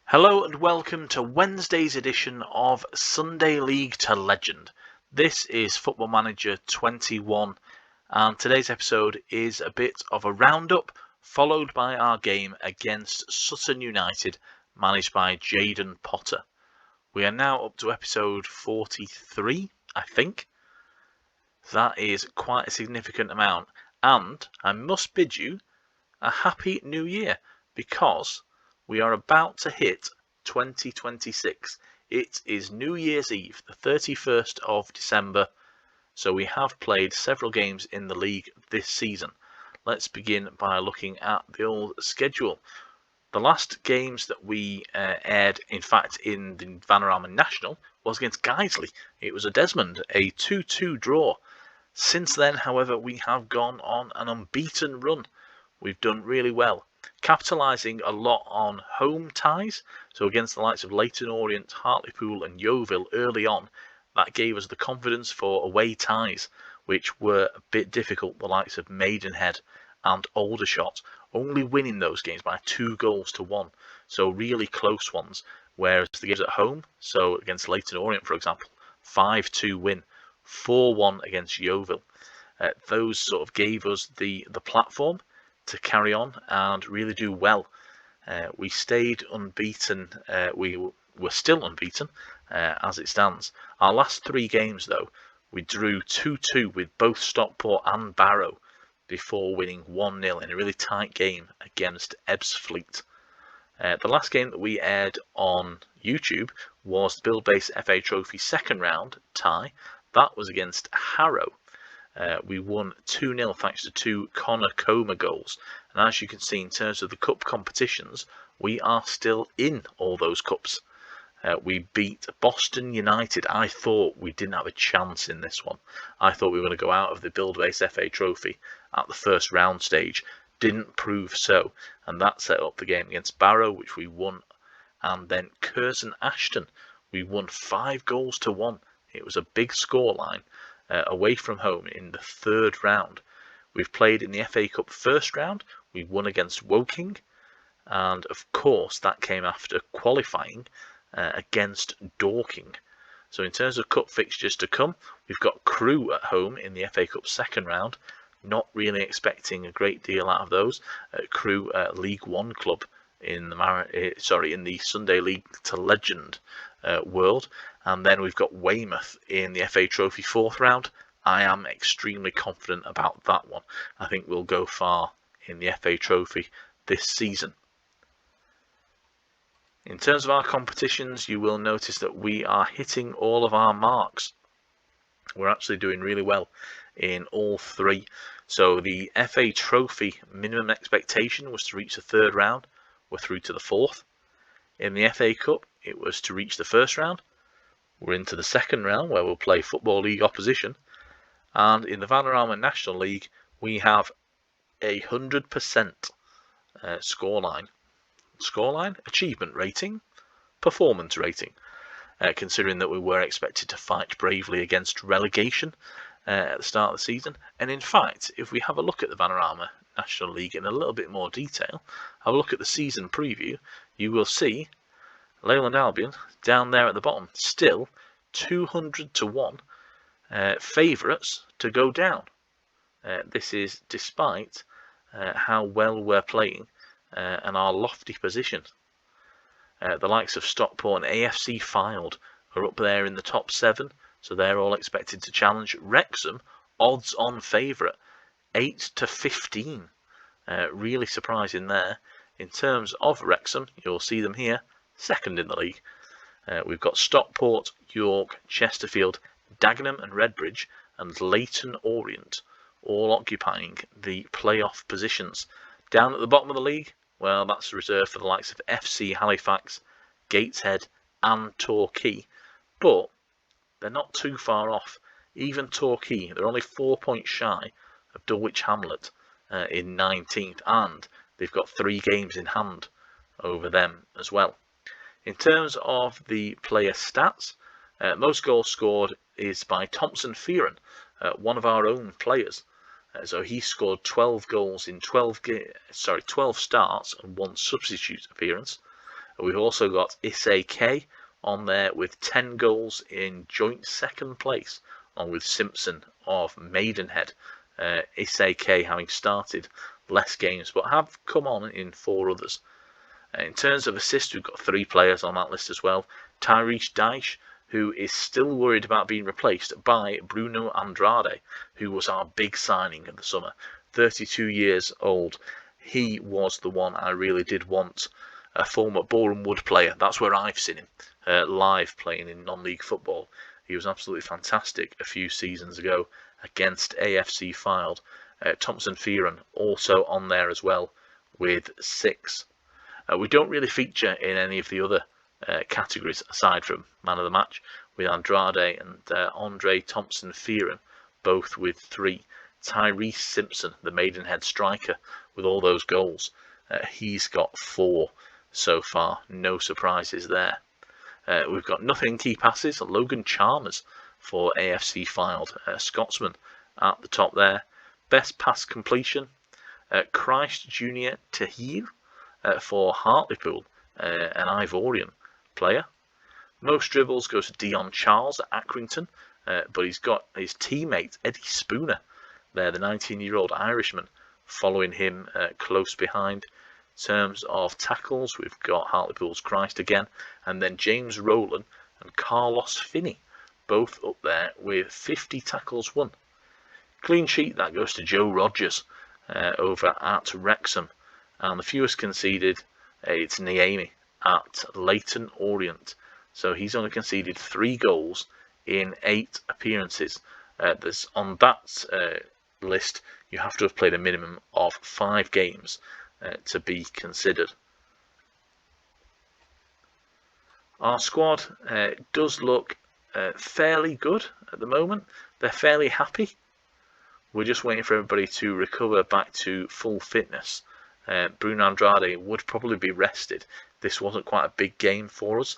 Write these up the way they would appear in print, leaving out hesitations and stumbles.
Hello and welcome to Wednesday's edition of Sunday League to Legend. This is Football Manager 21 and today's episode is a bit of a roundup followed by our game against Sutton United managed by Jayden Potter. We are now up to episode 43, I think. That is quite a significant amount, and I must bid you a happy new year because we are about to hit 2026. It is New Year's Eve, the 31st of December, so we have played several games in the league this season. Let's begin by looking at the old schedule. The last games that we aired, in fact, in the Vanarama National was against Guiseley. It was a Desmond, a 2-2 draw. Since then, however, we have gone on an unbeaten run. We've done really well, capitalising a lot on home ties. So against the likes of Leyland, Orient, Hartlepool and Yeovil early on, that gave us the confidence for away ties, which were a bit difficult, the likes of Maidenhead and Aldershot, only winning those games by 2-1. So really close ones, whereas the games at home, so against Leyland Orient, for example, 5-2 win, 4-1 against Yeovil. Those sort of gave us the platform to carry on and really do well. We stayed unbeaten. We were still unbeaten as it stands. Our last 3 games, though, we drew 2-2 with both Stockport and Barrow before winning 1-0 in a really tight game against Ebbsfleet. The last game that we aired on YouTube was the Build-Base FA Trophy second round tie. That was against Harrow. We won 2-0 thanks to 2 Connor Comer goals. And as you can see, in terms of the cup competitions, we are still in all those cups. We beat Boston United. I thought we didn't have a chance in this one. I thought we were going to go out of the Build-Base FA Trophy at the first round stage. Didn't prove so. And that set up the game against Barrow, which we won. And then Curzon Ashton, we won 5-1. It was a big scoreline. Away from home in the third round. We've played in the FA Cup first round. We won against Woking, and of course that came after qualifying against Dorking. So in terms of cup fixtures to come, we've got Crewe at home in the FA Cup second round. Not really expecting a great deal out of those. Crewe League One club in the Sunday League to Legend world. And then we've got Weymouth in the FA Trophy fourth round. I am extremely confident about that one. I think we'll go far in the FA Trophy this season. In terms of our competitions, you will notice that we are hitting all of our marks. We're actually doing really well in all 3. So the FA Trophy minimum expectation was to reach the third round. We're through to the 4th. In the FA Cup, it was to reach the first round. We're into the second round where we'll play Football League opposition. And in the Vanarama National League, we have 100% scoreline. Scoreline, achievement rating, performance rating. Considering that we were expected to fight bravely against relegation at the start of the season. And in fact, if we have a look at the Vanarama National League in a little bit more detail, have a look at the season preview, you will see Leyland Albion down there at the bottom, still 200-1 favourites to go down. This is despite how well we're playing and our lofty position. The likes of Stockport and AFC Fylde are up there in the top 7, so they're all expected to challenge. Wrexham, odds-on favourite, 8-15. Really surprising there. In terms of Wrexham, you'll see them here, second in the league. We've got Stockport, York, Chesterfield, Dagenham and Redbridge, and Leyton Orient, all occupying the playoff positions. Down at the bottom of the league, well, that's reserved for the likes of FC Halifax, Gateshead and Torquay, but they're not too far off. Even Torquay, they're only 4 points shy of Dulwich Hamlet in 19th, and they've got 3 games in hand over them as well. In terms of the player stats, most goals scored is by Thompson Fearon, one of our own players. So he scored 12 goals in 12 starts and 1 substitute appearance. We've also got Issei K on there with 10 goals in joint second place, along with Simpson of Maidenhead. Issei K having started less games, but have come on in 4 others. In terms of assists, we've got 3 players on that list as well. Tyrese Dyche, who is still worried about being replaced by Bruno Andrade, who was our big signing in the summer. 32 years old. He was the one I really did want. A former Boreham Wood player. That's where I've seen him live playing in non-league football. He was absolutely fantastic a few seasons ago against AFC Fylde. Thompson Fearon also on there as well with 6. We don't really feature in any of the other categories aside from man of the match, with Andrade and Andre Thompson Fearon both with 3. Tyrese Simpson, the Maidenhead striker, with all those goals, he's got 4 so far. No surprises there. We've got nothing key passes. Logan Chalmers for AFC Fylde, Scotsman at the top there. Best pass completion, Christ Junior Tahil for Hartlepool, an Ivorian player. Most dribbles goes to Dion Charles at Accrington, but he's got his teammate Eddie Spooner there, the 19-year-old Irishman, following him close behind. In terms of tackles, we've got Hartlepool's Christ again, and then James Rowland and Carlos Finney, both up there with 50 tackles won. Clean sheet, that goes to Joe Rogers over at Wrexham. And the fewest conceded, it's Niemi at Leyton Orient. So he's only conceded 3 goals in 8 appearances. There's on that list, you have to have played a minimum of 5 games to be considered. Our squad does look fairly good at the moment. They're fairly happy. We're just waiting for everybody to recover back to full fitness. Bruno Andrade would probably be rested. This wasn't quite a big game for us.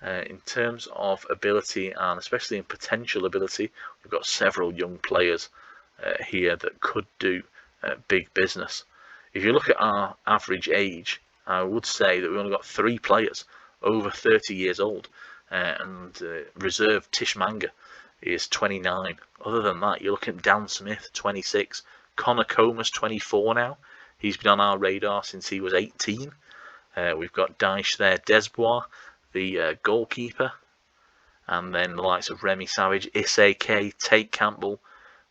In terms of ability, and especially in potential ability, we've got several young players here that could do big business. If you look at our average age, I would say that we've only got 3 players over 30 years old, and reserve Tish Manga is 29. Other than that, you're looking at Dan Smith, 26, Connor Comas, 24 now. He's been on our radar since he was 18. We've got Dyche there, Desbois, the goalkeeper, and then the likes of Remy Savage, Issei K, Tate Campbell.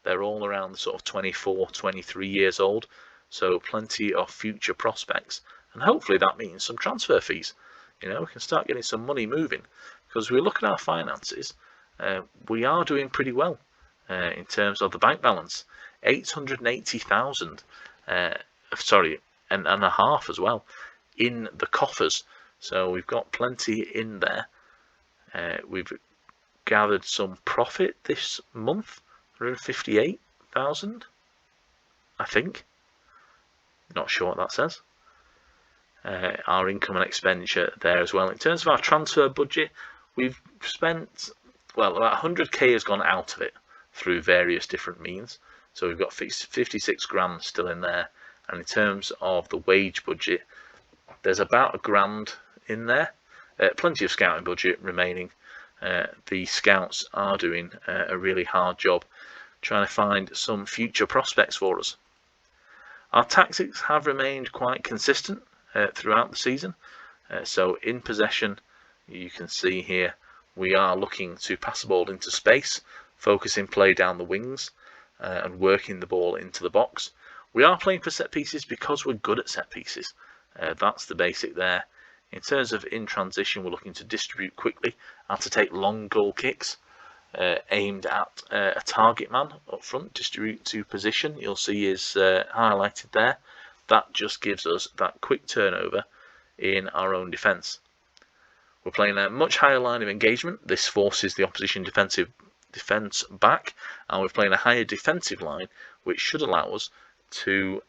They're all around the sort of 24, 23 years old. So plenty of future prospects, and hopefully that means some transfer fees. You know, we can start getting some money moving, because we look at our finances. We are doing pretty well in terms of the bank balance. 880,000, sorry, and a half as well in the coffers. So we've got plenty in there. We've gathered some profit this month, 158,000, I think. Not sure what that says. Our income and expenditure there as well. In terms of our transfer budget, we've spent, well, about 100k has gone out of it through various different means. So we've got 56 grand still in there. And in terms of the wage budget, there's about £1,000 in there. Plenty of scouting budget remaining. The scouts are doing a really hard job trying to find some future prospects for us. Our tactics have remained quite consistent throughout the season. So in possession, you can see here, we are looking to pass the ball into space, focusing play down the wings, and working the ball into the box. We are playing for set pieces because we're good at set pieces. That's the basic there. In terms of in transition, we're looking to distribute quickly and to take long goal kicks aimed at a target man up front. Distribute to position, you'll see is highlighted there. That just gives us that quick turnover in our own defence. We're playing a much higher line of engagement. This forces the opposition defence back, and we're playing a higher defensive line, which should allow us to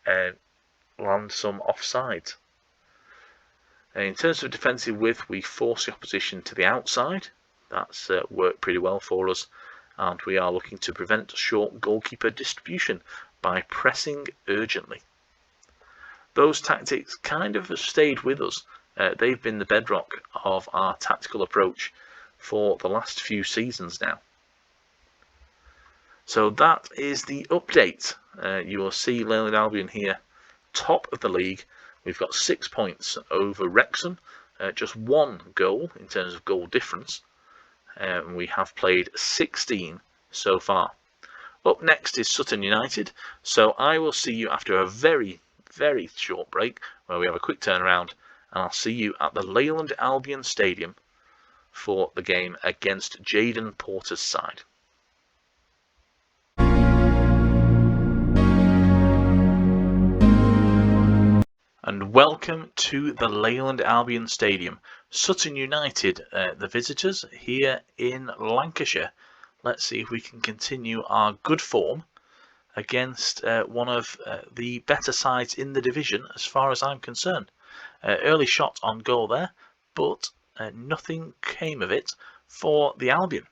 land some offsides. In terms of defensive width, we force the opposition to the outside. That's worked pretty well for us, and we are looking to prevent short goalkeeper distribution by pressing urgently. Those tactics kind of have stayed with us they've been the bedrock of our tactical approach for the last few seasons now. So that is the update. You will see Leyland Albion here, top of the league. We've got 6 points over Wrexham, just 1 goal in terms of goal difference. We have played 16 so far. Up next is Sutton United, so I will see you after a very, very short break where we have a quick turnaround, and I'll see you at the Leyland Albion Stadium for the game against Jayden Porter's side. And welcome to the Leyland Albion Stadium. Sutton United, the visitors here in Lancashire. Let's see if we can continue our good form against one of the better sides in the division as far as I'm concerned. Early shot on goal there, but nothing came of it for the Albion.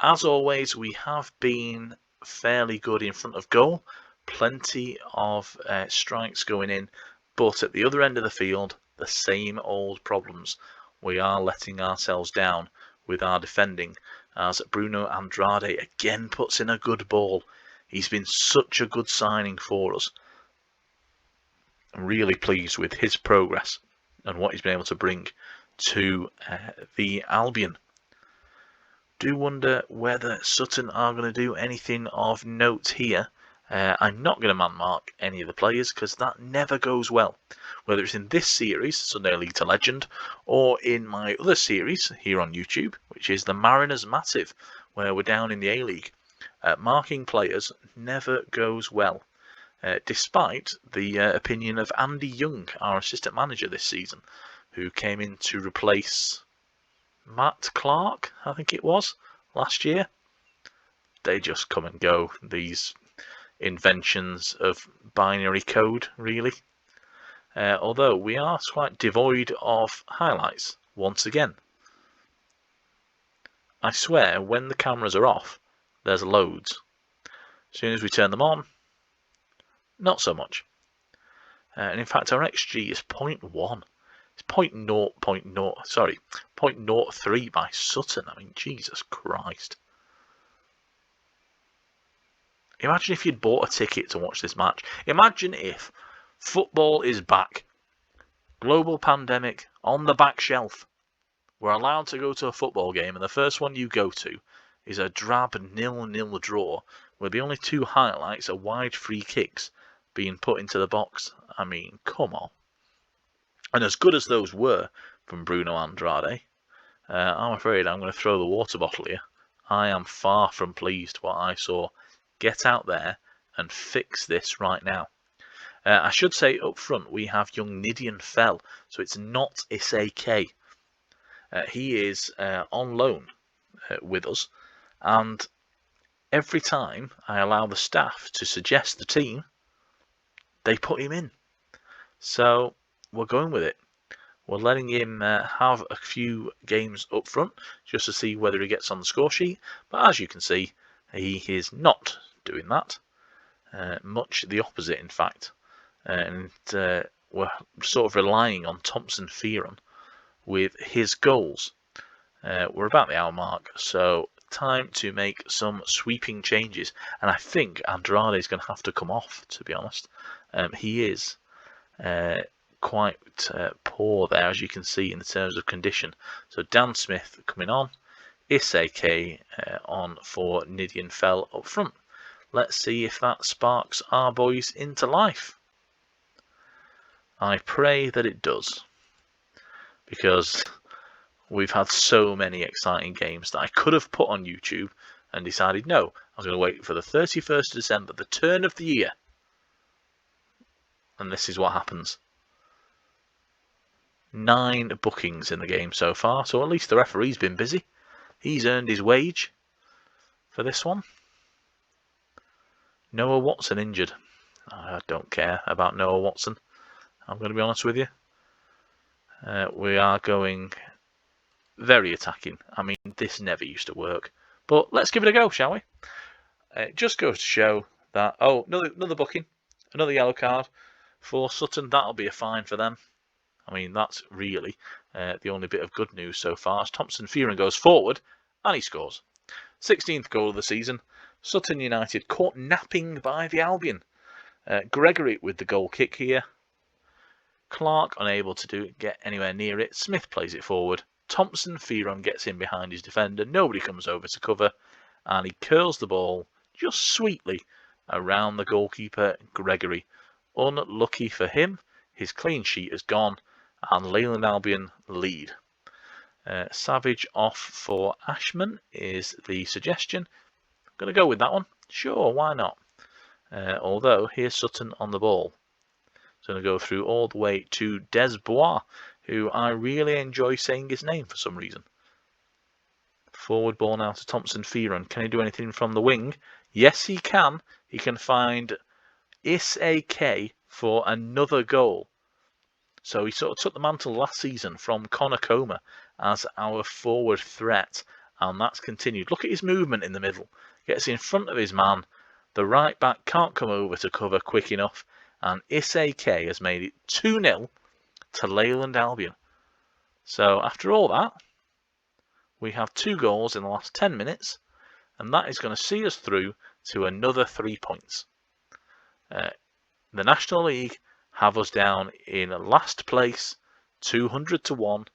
As always, we have been fairly good in front of goal. Plenty of strikes going in. But at the other end of the field, the same old problems. We are letting ourselves down with our defending, as Bruno Andrade again puts in a good ball. He's been such a good signing for us. I'm really pleased with his progress and what he's been able to bring to the Albion. Do wonder whether Sutton are going to do anything of note here. I'm not going to man mark any of the players because that never goes well. Whether it's in this series, Sunday League to Legend, or in my other series here on YouTube, which is the Mariners Massive, where we're down in the A-League. Marking players never goes well, despite the opinion of Andy Young, our assistant manager this season, who came in to replace Matt Clark, I think it was, last year. They just come and go, these inventions of binary code, really. Although we are quite devoid of highlights once again. I swear when the cameras are off there's loads. As soon as we turn them on, not so much. And in fact our XG is 0.1. It's 0.03 by Sutton. I mean, Jesus Christ. Imagine if you'd bought a ticket to watch this match. Imagine if football is back. Global pandemic on the back shelf. We're allowed to go to a football game and the first one you go to is a drab 0-0 draw where the only 2 highlights are wide free kicks being put into the box. I mean, come on. And as good as those were from Bruno Andrade, I'm afraid I'm going to throw the water bottle here. I am far from pleased what I saw. Get out there and fix this right now. I should say up front we have young Nidian Fell, so it's not Isake. He is on loan with us, and every time I allow the staff to suggest the team, they put him in. So we're going with it. We're letting him have a few games up front just to see whether he gets on the score sheet, but as you can see, he is not doing that. Much the opposite, in fact. And we're sort of relying on Thompson Fearon with his goals. We're about the hour mark, so time to make some sweeping changes. And I think Andrade is going to have to come off, to be honest. He is quite poor there, as you can see, in terms of condition. So Dan Smith coming on. Isake on for Nidian Fell up front. Let's see if that sparks our boys into life. I pray that it does, because we've had so many exciting games that I could have put on YouTube and decided no, I was going to wait for the 31st of December, the turn of the year. And this is what happens. 9 bookings in the game so far, so at least the referee's been busy. He's earned his wage for this one. Noah Watson injured. I don't care about Noah Watson. I'm going to be honest with you. We are going very attacking. I mean, this never used to work. But let's give it a go, shall we? It just goes to show that... Oh, another booking. Another yellow card for Sutton. That'll be a fine for them. I mean, that's really the only bit of good news so far, as Thompson Fearon goes forward and he scores. 16th goal of the season. Sutton United caught napping by the Albion. Gregory with the goal kick here. Clark unable to get anywhere near it. Smith plays it forward. Thompson Fearon gets in behind his defender. Nobody comes over to cover. And he curls the ball just sweetly around the goalkeeper, Gregory. Unlucky for him, his clean sheet is gone. And Leyland Albion lead. Savage off for Ashman is the suggestion. I'm going to go with that one. Sure, why not? Although, here's Sutton on the ball. It's going to go through all the way to Desbois, who I really enjoy saying his name for some reason. Forward ball now to Thompson Fearon. Can he do anything from the wing? Yes, he can. He can find Isake for another goal. So he sort of took the mantle last season from Connor Comer as our forward threat, and that's continued. Look at his movement in the middle. Gets in front of his man. The right back can't come over to cover quick enough, and Isake has made it 2-0 to Leyland Albion. So after all that, we have 2 goals in the last 10 minutes, and that is going to see us through to another 3 points. The National League have us down in last place, 200-1,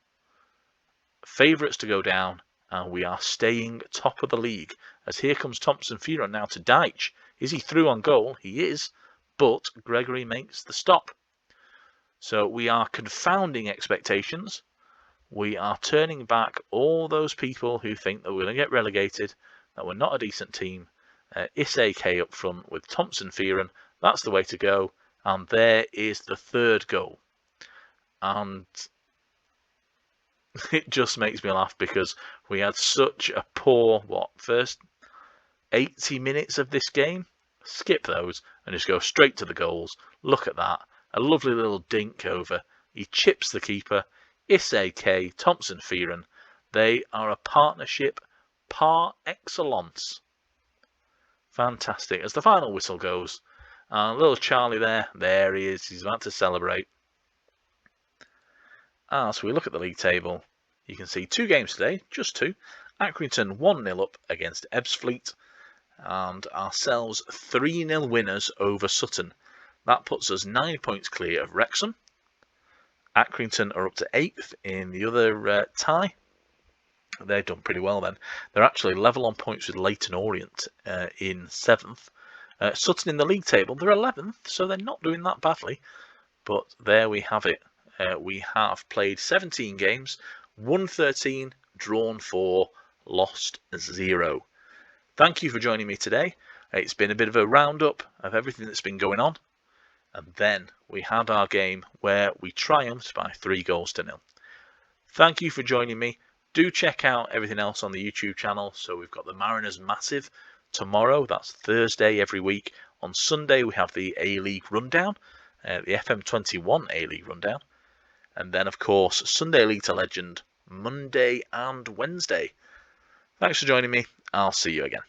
favourites to go down, and we are staying top of the league. As here comes Thompson Fearon now to Deitch. Is he through on goal? He is, but Gregory makes the stop. So we are confounding expectations. We are turning back all those people who think that we're going to get relegated, that we're not a decent team. Isake up front with Thompson Fearon. That's the way to go. And there is the 3rd goal. And it just makes me laugh because we had such a poor, first 80 minutes of this game? Skip those and just go straight to the goals. Look at that. A lovely little dink over. He chips the keeper. Isake, Thompson Fearon. They are a partnership par excellence. Fantastic. As the final whistle goes, little Charlie there he is. He's about to celebrate. As we look at the league table, you can see 2 games today, just 2. Accrington 1-0 up against Ebbsfleet, and ourselves 3-0 winners over Sutton. That puts us 9 points clear of Wrexham. Accrington are up to 8th in the other tie. They've done pretty well then. They're actually level on points with Leyton Orient in 7th. Sutton in the league table, they're 11th, so they're not doing that badly. But there we have it. We have played 17 games, won 13, drawn 4, lost 0. Thank you for joining me today. It's been a bit of a roundup of everything that's been going on. And then we had our game where we triumphed by 3-0. Thank you for joining me. Do check out everything else on the YouTube channel. So we've got the Mariners Massive tomorrow. That's Thursday every week. On Sunday, we have the A-League Rundown, the FM21 A-League Rundown. And then, of course, Sunday League to Legend, Monday and Wednesday. Thanks for joining me. I'll see you again.